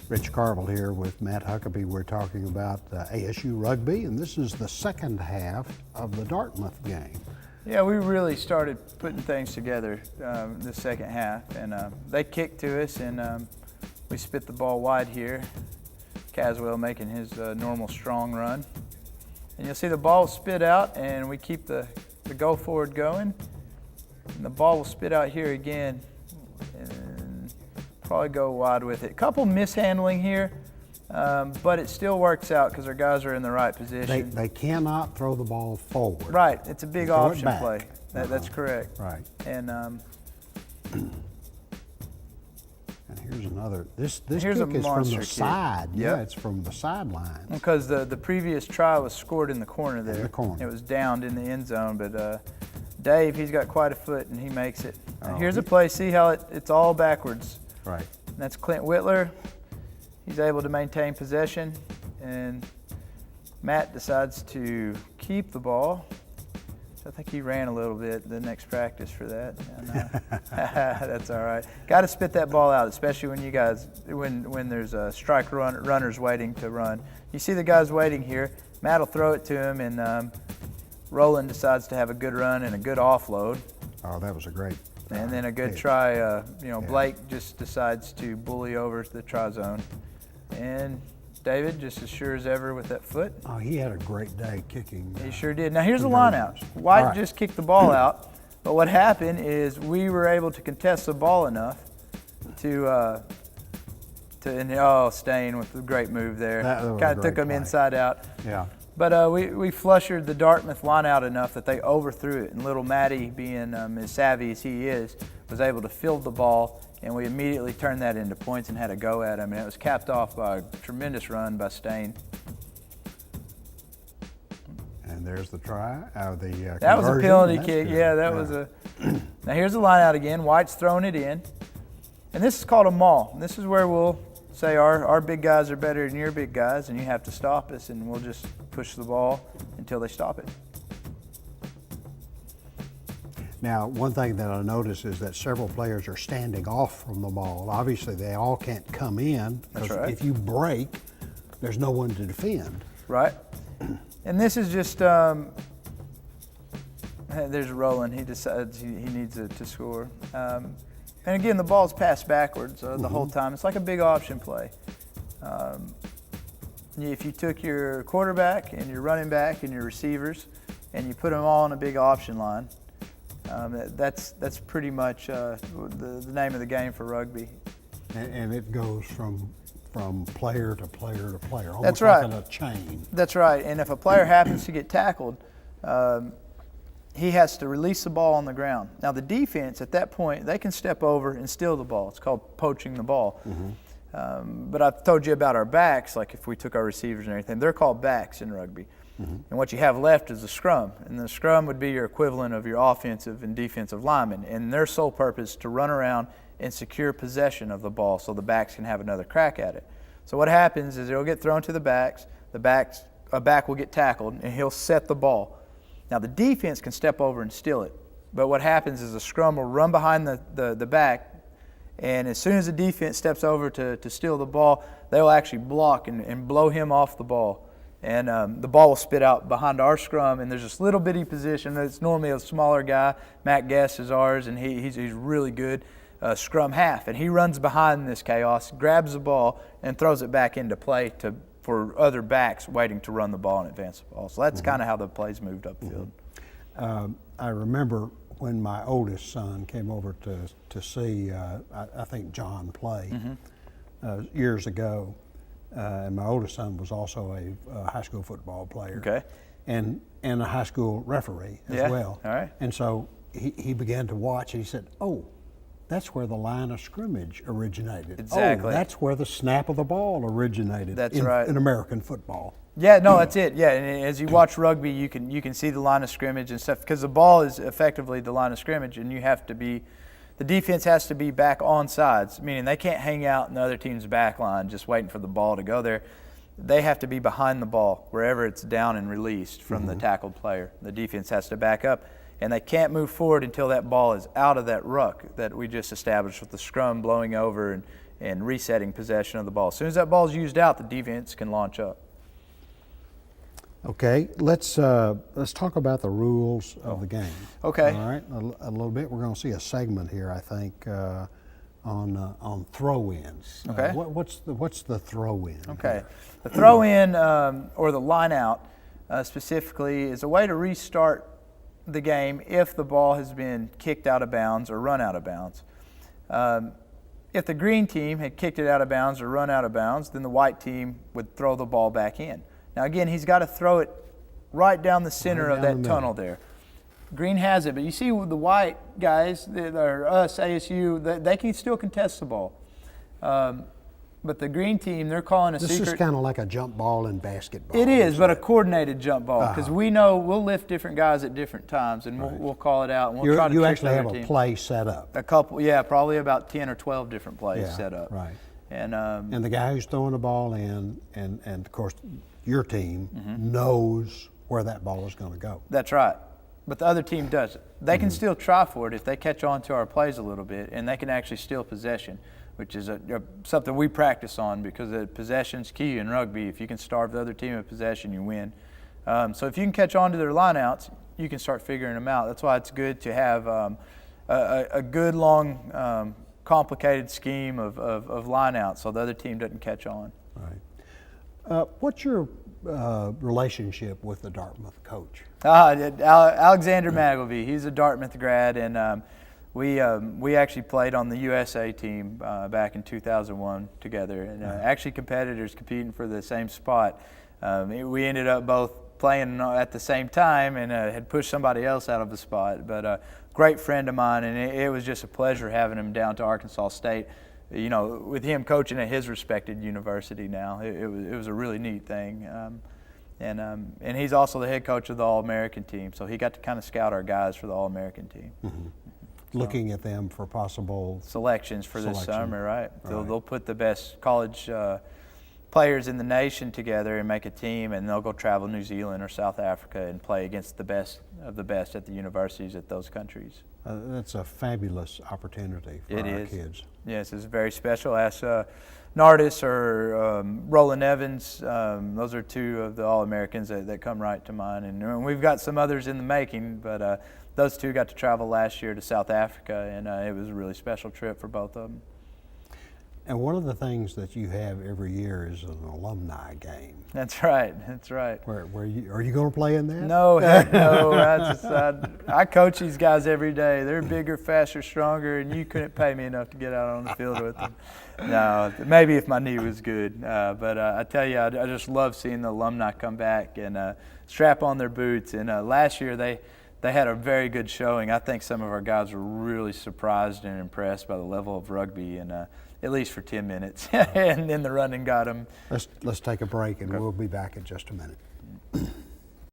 Rich Carville here with Matt Huckabee. We're talking about ASU rugby, and this is the second half of the Dartmouth game. Yeah, we really started putting things together the second half, and they kicked to us, and we spit the ball wide here. Caswell making his normal strong run. And you'll see the ball will spit out, and we keep the go forward going. And the ball will spit out here again, and probably go wide with it. Couple mishandling here, but it still works out because our guys are in the right position. They cannot throw the ball forward. Right, it's a big option play. That's correct. Right. And here's another. This kick here's is from the side. Yep. Yeah, it's from the sideline. Because the previous try was scored in the corner there. In the corner. It was downed in the end zone, but Dave, he's got quite a foot, and he makes it. Oh, here's a play. See how it's all backwards. Right. And that's Clint Whitler. He's able to maintain possession, and Matt decides to keep the ball. So I think he ran a little bit the next practice for that. And, that's all right. Got to spit that ball out, especially when you guys when there's a strike runners waiting to run. You see the guys waiting here. Matt will throw it to him, and Roland decides to have a good run and a good offload. Oh, that was a great. And then a good try. Blake just decides to bully over the try zone, and David just as sure as ever with that foot. Oh, he had a great day kicking. He sure did. Now here's the line out. White just kicked the ball out, but what happened is we were able to contest the ball enough to Stain with a great move there. Kind of took them inside out. Yeah. But we flushered the Dartmouth line out enough that they overthrew it, and little Matty, being as savvy as he is, was able to field the ball, and we immediately turned that into points and had a go at him. And it was capped off by a tremendous run by Stain. And there's the try out of the conversion. That was a penalty kick. Good. Yeah, that was a. Now here's the line out again. White's throwing it in, and this is called a maul. And this is where we'll say our big guys are better than your big guys, and you have to stop us, and we'll just push the ball until they stop it. Now, one thing that I notice is that several players are standing off from the ball. Obviously, they all can't come in, because if you break, there's no one to defend. Right. And this is just, there's Roland. He decides he needs to score. And again, the ball's passed backwards the whole time. It's like a big option play. If you took your quarterback and your running back and your receivers and you put them all on a big option line, that's pretty much the name of the game for rugby. And it goes from player to player to player, almost that's right. like in a chain. That's right. And if a player happens to get tackled, he has to release the ball on the ground. Now the defense at that point, they can step over and steal the ball. It's called poaching the ball. But I've told you about our backs, like if we took our receivers and everything, they're called backs in rugby. And what you have left is the scrum. And the scrum would be your equivalent of your offensive and defensive linemen. And their sole purpose is to run around and secure possession of the ball so the backs can have another crack at it. So what happens is it'll get thrown to the backs, a back will get tackled, and he'll set the ball. Now the defense can step over and steal it. But what happens is the scrum will run behind the back, and as soon as the defense steps over to steal the ball, they will actually block and blow him off the ball. And the ball will spit out behind our scrum, and there's this little bitty position. It's normally a smaller guy. Matt Guess is ours, and he's really good scrum half. And he runs behind this chaos, grabs the ball, and throws it back into play for other backs waiting to run the ball and advance the ball. So that's kind of how the plays moved upfield. I remember when my oldest son came over to see, I think, John play years ago. And my oldest son was also a high school football player. Okay. And a high school referee as well. All right. And so he began to watch, and he said, "Oh, that's where the line of scrimmage originated. Exactly. Oh, that's where the snap of the ball originated." That's right. In American football. Yeah, no, that's it. Yeah, and as you watch rugby, you can see the line of scrimmage and stuff, because the ball is effectively the line of scrimmage, and you have to be. The defense has to be back on sides, meaning they can't hang out in the other team's back line just waiting for the ball to go there. They have to be behind the ball wherever it's down and released from the tackled player. The defense has to back up, and they can't move forward until that ball is out of that ruck that we just established with the scrum blowing over and resetting possession of the ball. As soon as that ball's used out, the defense can launch up. Okay, let's talk about the rules of the game. Okay. All right, a little bit. We're going to see a segment here, I think, on throw-ins. Okay. What's the throw-in? Okay. here? The throw-in or the line-out specifically is a way to restart the game if the ball has been kicked out of bounds or run out of bounds. If the green team had kicked it out of bounds or run out of bounds, then the white team would throw the ball back in. Now again, he's got to throw it right down the center of that tunnel there. Green has it, but you see with the white guys, or us, ASU, they can still contest the ball. But the green team, they're calling a secret. This is kind of like a jump ball in basketball. It is, but a coordinated jump ball, because we know we'll lift different guys at different times, and we'll call it out, and we'll try to You trick actually the have other a team. play set up. A couple, yeah, probably about 10 or 12 different plays set up. Right. And the guy who's throwing the ball in, and of course, your team knows where that ball is going to go. That's right. But the other team doesn't. They can still try for it if they catch on to our plays a little bit, and they can actually steal possession, which is something we practice on, because possession's key in rugby. If you can starve the other team of possession, you win. So if you can catch on to their lineouts, you can start figuring them out. That's why it's good to have a good, long, complicated scheme of lineouts so the other team doesn't catch on. Right. What's your relationship with the Dartmouth coach? Alexander Magleby. He's a Dartmouth grad, and we actually played on the USA team back in 2001 together, and actually competitors competing for the same spot. We ended up both playing at the same time and had pushed somebody else out of the spot. But great friend of mine, and it was just a pleasure having him down to Arkansas State. You know, with him coaching at his respected university now, it was a really neat thing. And he's also the head coach of the All-American team, so he got to kind of scout our guys for the All-American team. Looking at them for possible selections for this summer, right? Right. They'll put the best college players in the nation together and make a team, and they'll go travel New Zealand or South Africa and play against the best of the best at the universities at those countries. That's a fabulous opportunity for our kids. Yes, it's very special. Ask Nardis or Roland Evans. Those are two of the All-Americans that come right to mind. And we've got some others in the making, but those two got to travel last year to South Africa, and it was a really special trip for both of them. And one of the things that you have every year is an alumni game. That's right. That's right. Where are you going to play in that? No, heck no. I coach these guys every day. They're bigger, faster, stronger, and you couldn't pay me enough to get out on the field with them. No, maybe if my knee was good. But I tell you, I just love seeing the alumni come back and strap on their boots. And last year they had a very good showing. I think some of our guys were really surprised and impressed by the level of rugby, and at least for 10 minutes. And then the running got them. Let's take a break, and we'll be back in just a minute.